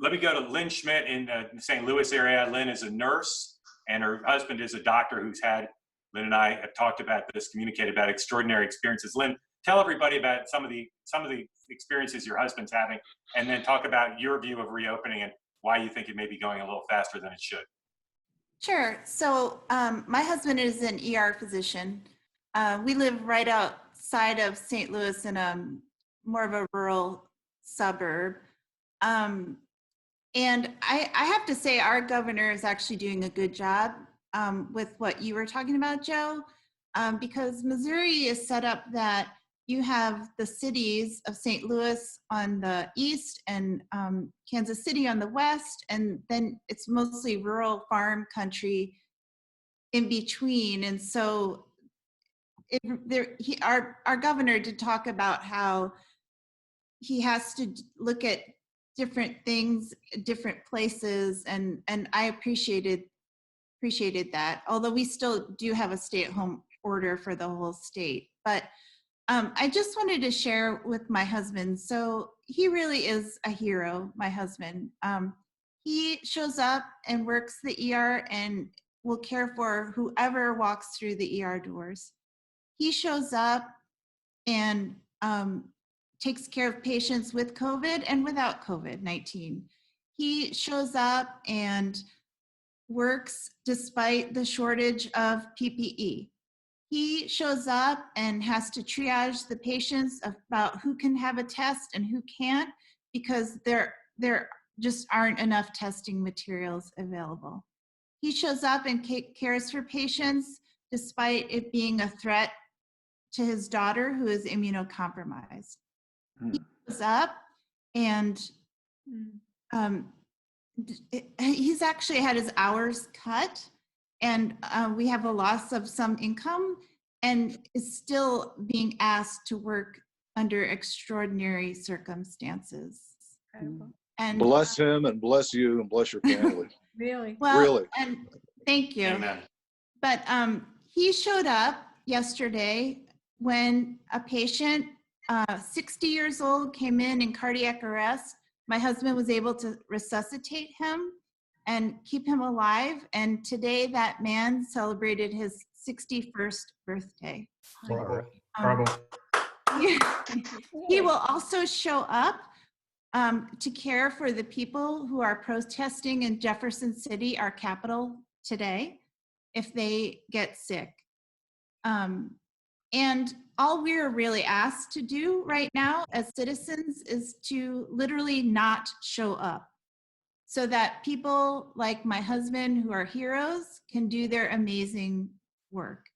let me go to Lynn Schmidt in the St. Louis area. Lynn is a nurse, and her husband is a doctor who's had, Lynn and I have talked about this, communicated about extraordinary experiences. Lynn, tell everybody about some of the experiences your husband's having, and then talk about your view of reopening and why you think it may be going a little faster than it should. Sure. So my husband is an ER physician. We live right outside of St. Louis in more of a rural suburb. And I have to say our governor is actually doing a good job with what you were talking about, Joe, because Missouri is set up that you have the cities of St. Louis on the east and Kansas City on the west, and then it's mostly rural farm country in between. And so our governor did talk about how he has to look at different things, different places, and I appreciated that, although we still do have a stay-at-home order for the whole state. But I just wanted to share with my husband. So he really is a hero, my husband. He shows up and works the ER and will care for whoever walks through the ER doors. He shows up and takes care of patients with COVID and without COVID-19. He shows up and works despite the shortage of PPE. He shows up and has to triage the patients about who can have a test and who can't, because there just aren't enough testing materials available. He shows up and cares for patients despite it being a threat to his daughter, who is immunocompromised. He shows up and he's actually had his hours cut, and we have a loss of some income, and is still being asked to work under extraordinary circumstances. Incredible. And bless him and bless you and bless your family. Really? well, Really. and thank you. Amen. But he showed up yesterday when a patient, 60 years old, came in cardiac arrest. My husband was able to resuscitate him and keep him alive. And today that man celebrated his 61st birthday. Horrible. He will also show up to care for the people who are protesting in Jefferson City, our capital, today, if they get sick. And all we're really asked to do right now as citizens is to literally not show up, so that people like my husband, who are heroes, can do their amazing work.